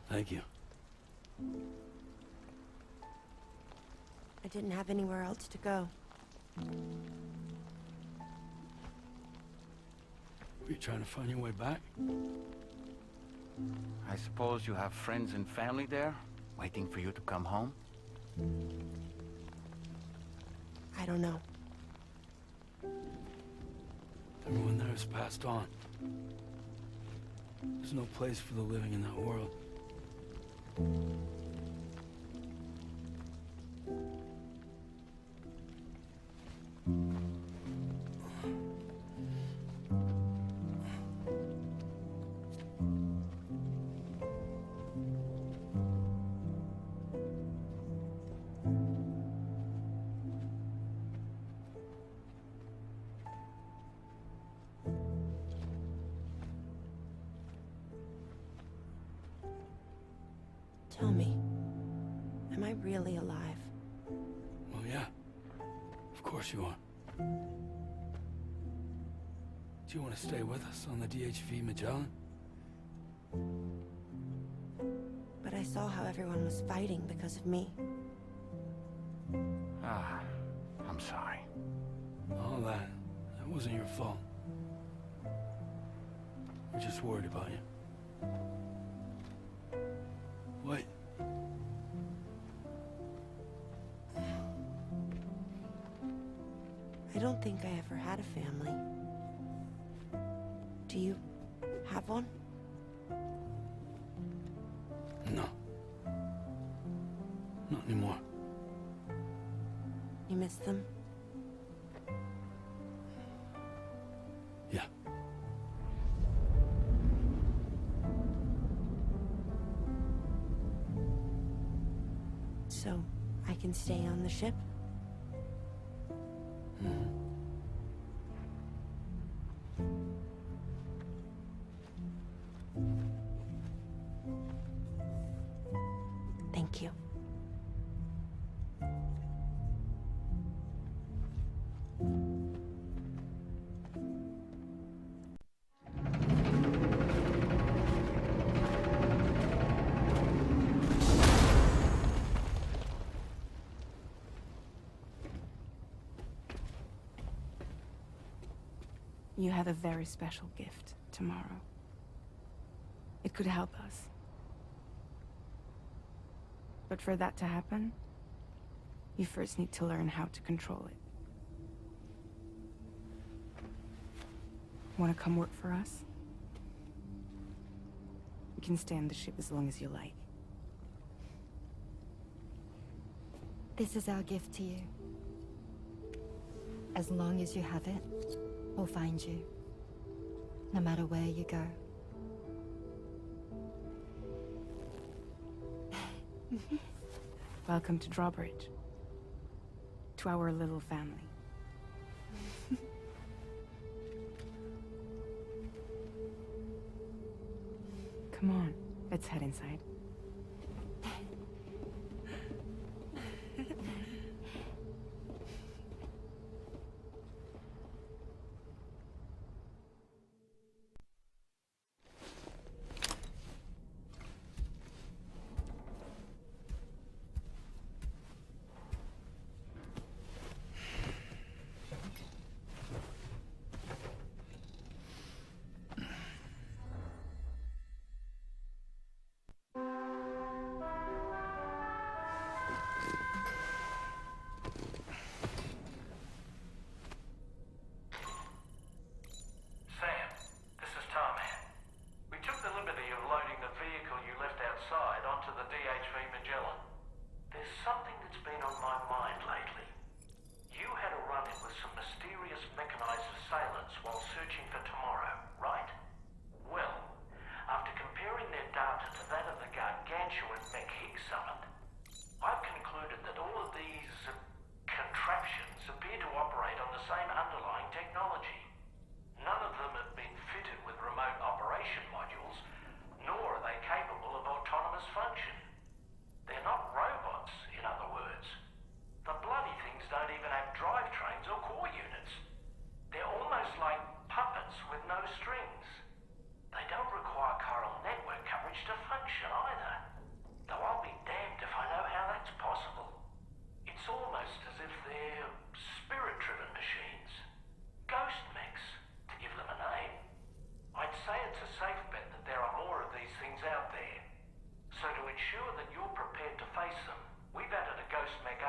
Thank you. I didn't have anywhere else to go. Were you trying to find your way back? I suppose you have friends and family there, waiting for you to come home? I don't know. Everyone there has passed on. There's no place for the living in that world. Tell me, am I really alive? Well, yeah. Of course you are. Do you want to stay with us on the DHV Magellan? But I saw how everyone was fighting because of me. Ah, I'm sorry. All that wasn't your fault. We're just worried about you. Wait. I don't think I ever had a family. Do you have one? No. Not anymore. You miss them? Yeah. So, I can stay on the ship? Thank you. You have a very special gift tomorrow. It could help us. But for that to happen, you first need to learn how to control it. Want to come work for us? You can stay on the ship as long as you like. This is our gift to you. As long as you have it, we'll find you. No matter where you go. Welcome to Drawbridge. To our little family. Come on, let's head inside.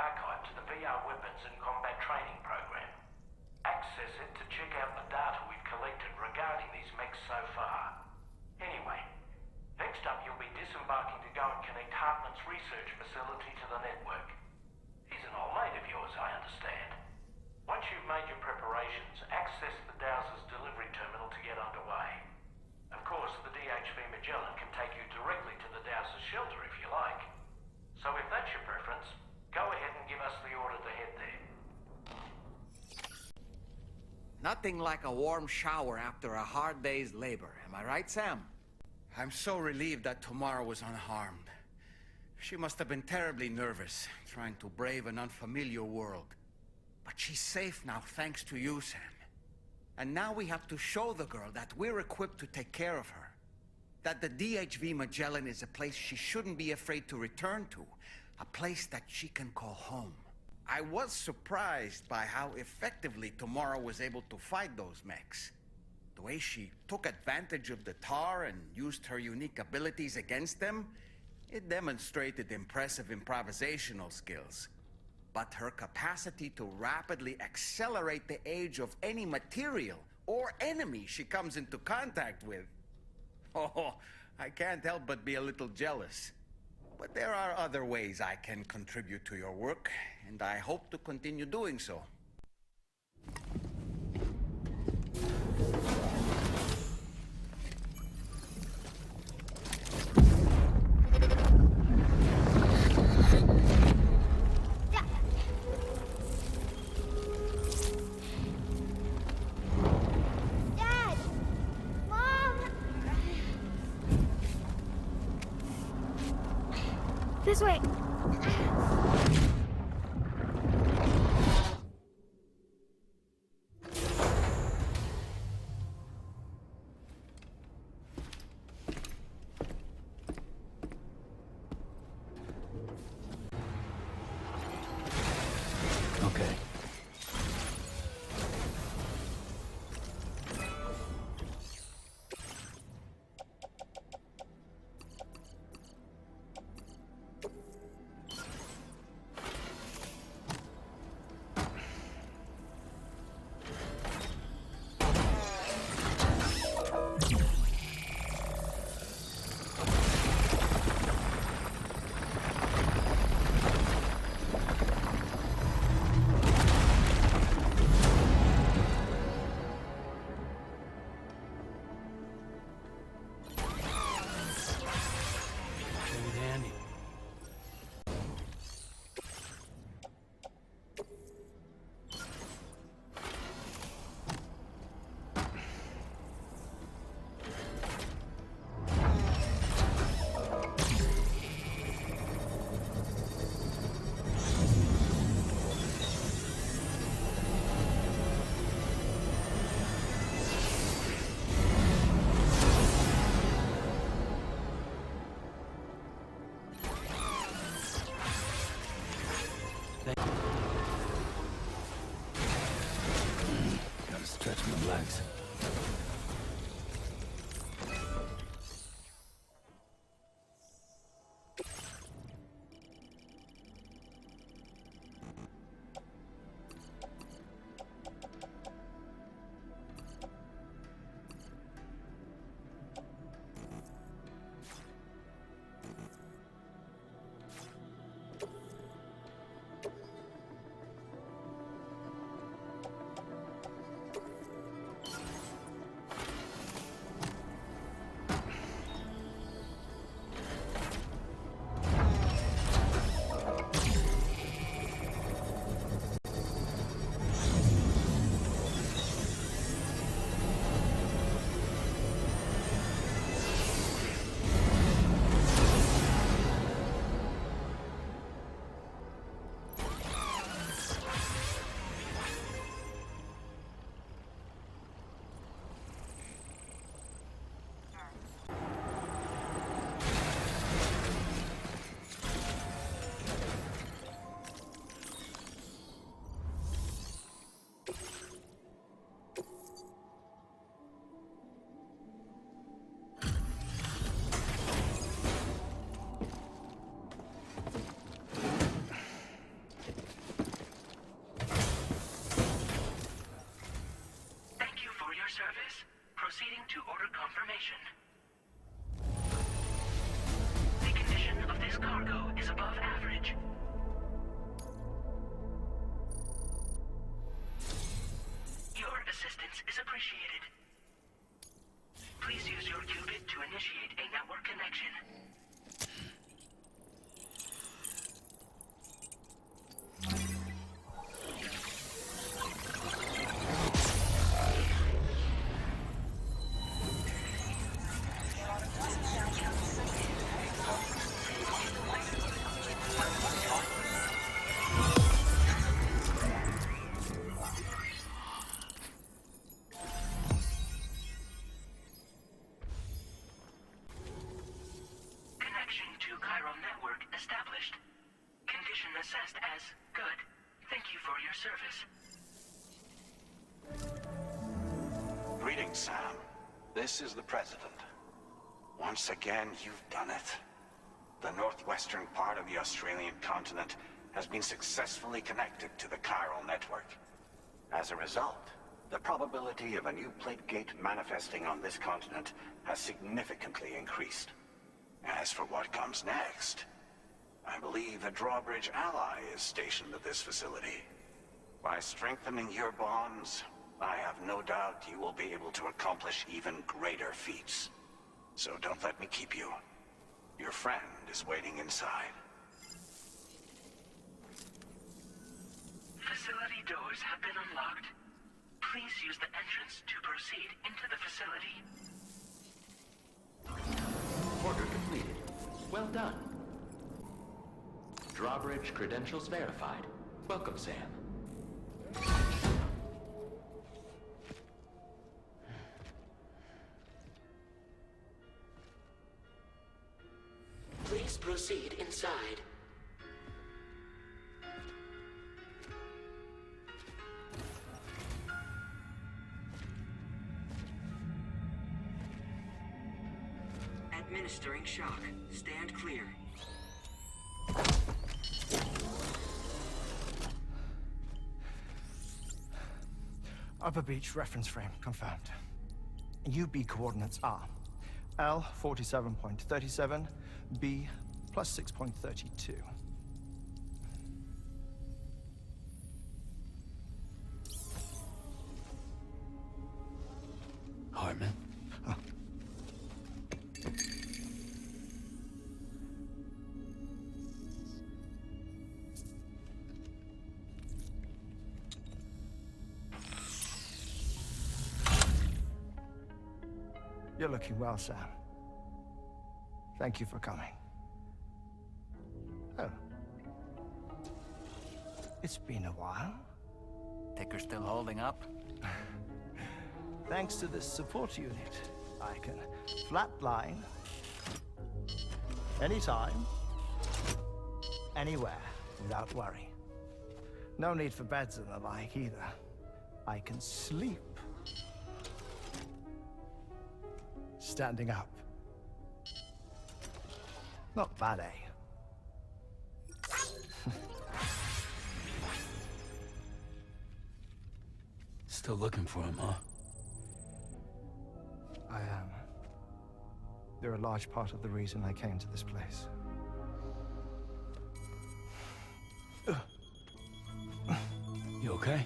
archive to the VR Weapons and Combat Training Program. Access it to check out the data we've collected regarding these mechs so far. Anyway, next up you'll be disembarking to go and connect Hartman's research facility to the network. He's an old mate of yours, I understand. Once you've made your preparations, access the Dowser's delivery terminal to get underway. Of course, the DHV Magellan can take you directly to the Dowser's shelter if you like. So if that's your preference, go ahead and give us the order to head there. Nothing like a warm shower after a hard day's labor. Am I right, Sam? I'm so relieved that Tamara was unharmed. She must have been terribly nervous, trying to brave an unfamiliar world. But she's safe now, thanks to you, Sam. And now we have to show the girl that we're equipped to take care of her. That the DHV Magellan is a place she shouldn't be afraid to return to. A place that she can call home. I was surprised by how effectively Tamara was able to fight those mechs. The way she took advantage of the tar and used her unique abilities against them, it demonstrated impressive improvisational skills. But her capacity to rapidly accelerate the age of any material or enemy she comes into contact with. Oh, I can't help but be a little jealous. But there are other ways I can contribute to your work, and I hope to continue doing so. Dad! Mom! This way! Okay. Very handy. Gotta stretch my legs. destination. The condition of this cargo is above average. Your assistance is appreciated. Please use your qubit to initiate a network connection. Established. Condition assessed as good. Thank you for your service. Greetings, Sam. This is the President. Once again, you've done it. The northwestern part of the Australian continent has been successfully connected to the chiral network. As a result, the probability of a new plate gate manifesting on this continent has significantly increased. As for what comes next, I believe a drawbridge ally is stationed at this facility. By strengthening your bonds, I have no doubt you will be able to accomplish even greater feats. So don't let me keep you. Your friend is waiting inside. Facility doors have been unlocked. Please use the entrance to proceed into the facility. Order completed. Well done. Drawbridge credentials verified. Welcome, Sam. Please proceed inside. Administering shock. Stand clear. Upper Beach reference frame confirmed. UB coordinates are L 47.37, B plus 6.32. Hartman? Oh. You're looking well, Sam. Thank you for coming. Oh. It's been a while. Ticker still holding up? Thanks to this support unit, I can flatline anytime, anywhere, without worry. No need for beds and the like either. I can sleep standing up. Not bad, eh? Still looking for him, huh? I am. They're a large part of the reason I came to this place. You okay?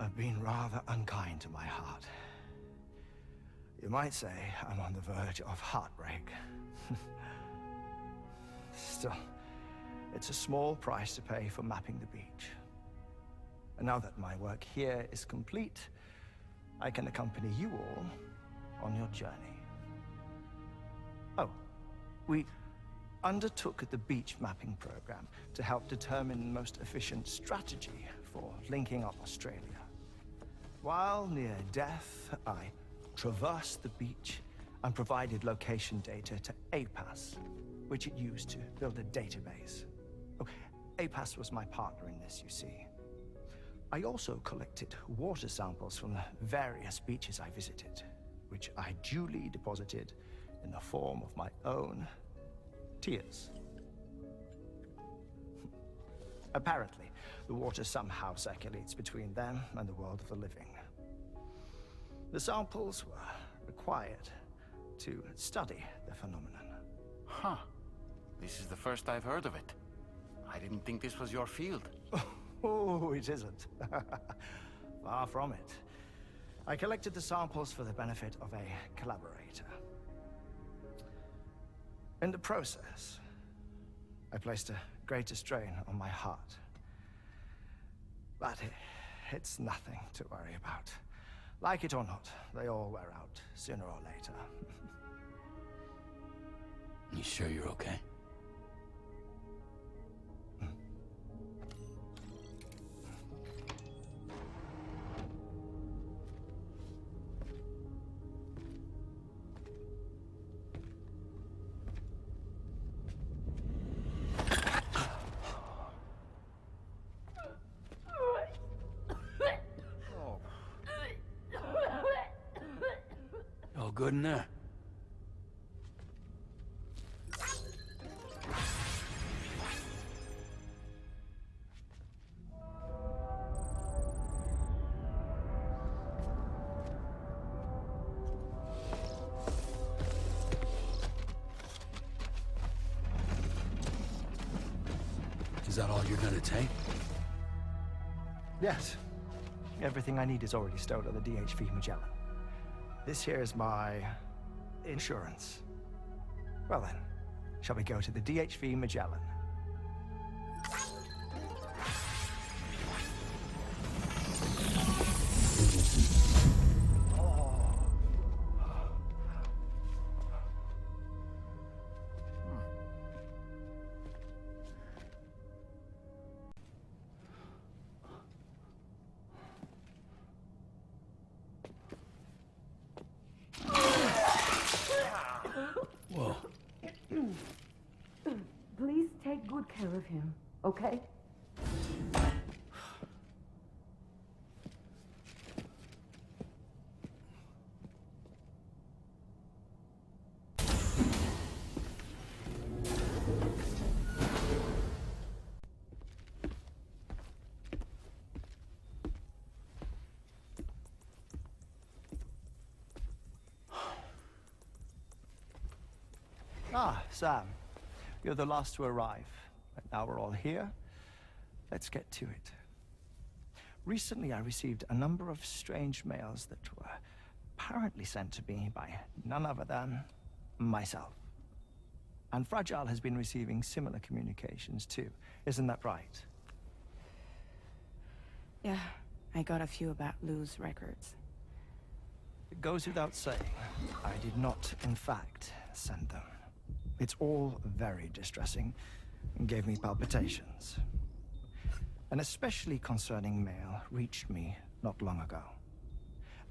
I've been rather unkind to my heart. You might say I'm on the verge of heartbreak. Still, it's a small price to pay for mapping the beach. And now that my work here is complete, I can accompany you all on your journey. Oh, we undertook the beach mapping program to help determine the most efficient strategy for linking up Australia. While near death, I traversed the beach and provided location data to APAS, which it used to build a database. Oh, APAS was my partner in this, you see. I also collected water samples from the various beaches I visited, which I duly deposited in the form of my own tears. Apparently, the water somehow circulates between them and the world of the living. The samples were required to study the phenomenon. Huh. This is the first I've heard of it. I didn't think this was your field. Oh, it isn't. Far from it. I collected the samples for the benefit of a collaborator. In the process, I placed a greater strain on my heart. But it's nothing to worry about. Like it or not, they all wear out sooner or later. You sure you're okay? All good in there? Is that all you're gonna take? Yes. Everything I need is already stowed on the DHV Magellan. This here is my insurance. Well then, shall we go to the DHV Magellan? Whoa. Please take good care of him, okay? Ah, Sam. You're the last to arrive. But now we're all here. Let's get to it. Recently, I received a number of strange mails that were apparently sent to me by none other than myself. And Fragile has been receiving similar communications too. Isn't that right? Yeah, I got a few about Lou's records. It goes without saying, I did not, in fact, send them. It's all very distressing and gave me palpitations. An especially concerning mail reached me not long ago.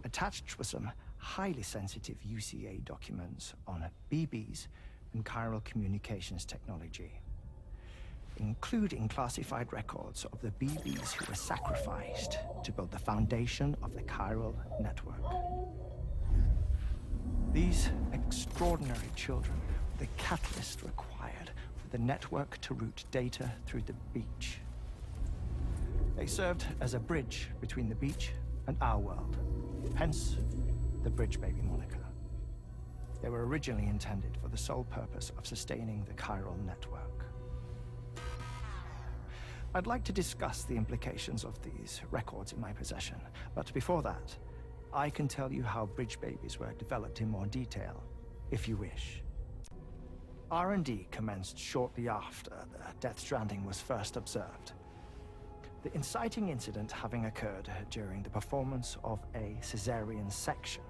Attached were some highly sensitive UCA documents on BBs and chiral communications technology, including classified records of the BBs who were sacrificed to build the foundation of the chiral network. These extraordinary children were the catalyst required for the network to route data through the beach. They served as a bridge between the beach and our world, hence the Bridge Baby moniker. They were originally intended for the sole purpose of sustaining the chiral network. I'd like to discuss the implications of these records in my possession, but before that, I can tell you how Bridge Babies were developed in more detail, if you wish. R&D commenced shortly after the Death Stranding was first observed. The inciting incident having occurred during the performance of a cesarean section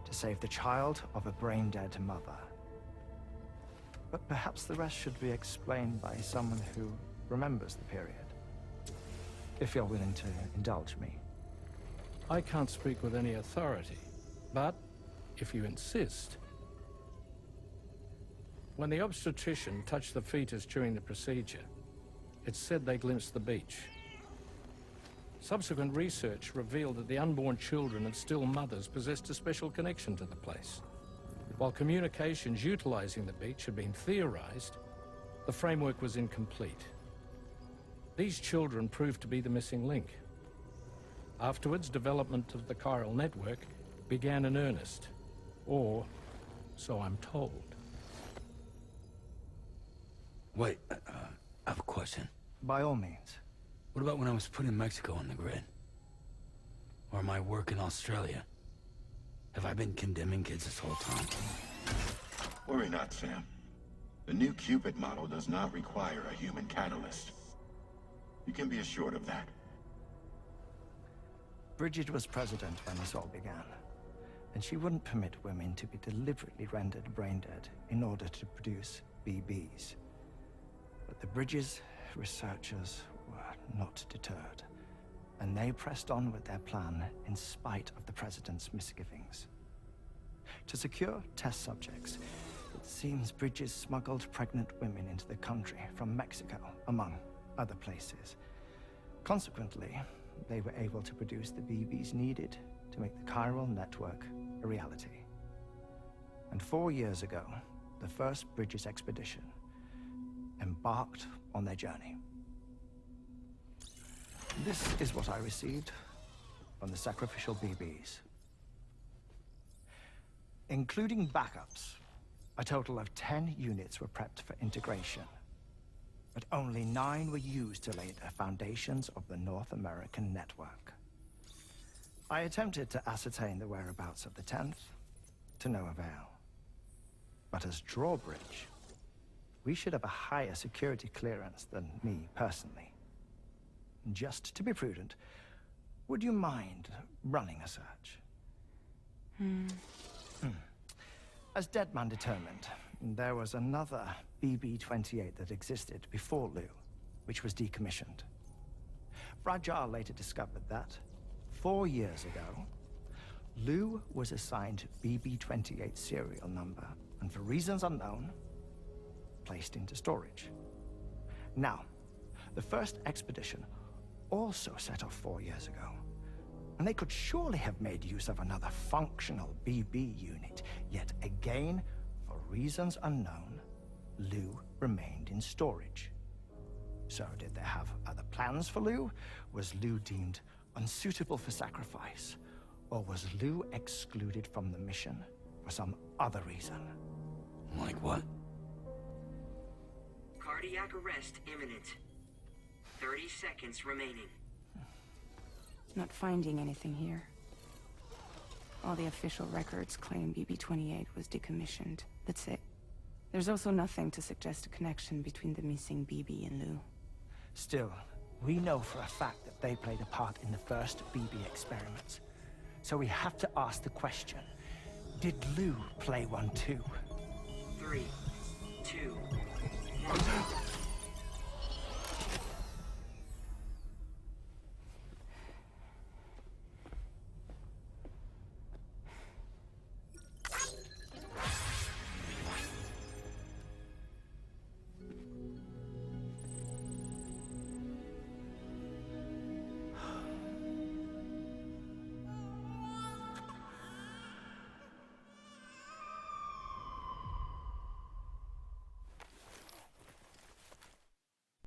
to save the child of a brain-dead mother. But perhaps the rest should be explained by someone who remembers the period. If you're willing to indulge me. I can't speak with any authority, but if you insist. When the obstetrician touched the fetus during the procedure, it's said they glimpsed the beach. Subsequent research revealed that the unborn children and still mothers possessed a special connection to the place. While communications utilizing the beach had been theorized, the framework was incomplete. These children proved to be the missing link. Afterwards, development of the chiral network began in earnest, or so I'm told. Wait, I have a question. By all means. What about when I was putting Mexico on the grid? Or my work in Australia? Have I been condemning kids this whole time? Worry not, Sam. The new Cupid model does not require a human catalyst. You can be assured of that. Bridget was president when this all began, and she wouldn't permit women to be deliberately rendered brain-dead in order to produce BBs. But the Bridges researchers were not deterred, and they pressed on with their plan in spite of the president's misgivings. To secure test subjects, it seems Bridges smuggled pregnant women into the country from Mexico, among other places. Consequently, they were able to produce the BBs needed to make the chiral network a reality. And 4 years ago, the first Bridges expedition embarked on their journey. This is what I received from the sacrificial BBs. Including backups, a total of 10 units were prepped for integration, but only 9 were used to lay the foundations of the North American network. I attempted to ascertain the whereabouts of the 10th, to no avail. But as drawbridge, we should have a higher security clearance than me personally. Just to be prudent, would you mind running a search? As Deadman determined, there was another BB-28 that existed before Lou, which was decommissioned. Fragile later discovered that, 4 years ago, Lou was assigned BB-28 serial number, and for reasons unknown, placed into storage. Now, the first expedition also set off 4 years ago, and they could surely have made use of another functional BB unit, yet again, for reasons unknown, Lou remained in storage. So did they have other plans for Lou? Was Lou deemed unsuitable for sacrifice? Or was Lou excluded from the mission for some other reason? Like what? Cardiac arrest imminent. 30 seconds remaining. Not finding anything here. All the official records claim BB-28 was decommissioned. That's it. There's also nothing to suggest a connection between the missing BB and Lou. Still, we know for a fact that they played a part in the first BB experiments. So we have to ask the question, did Lou play one too? 3, 2,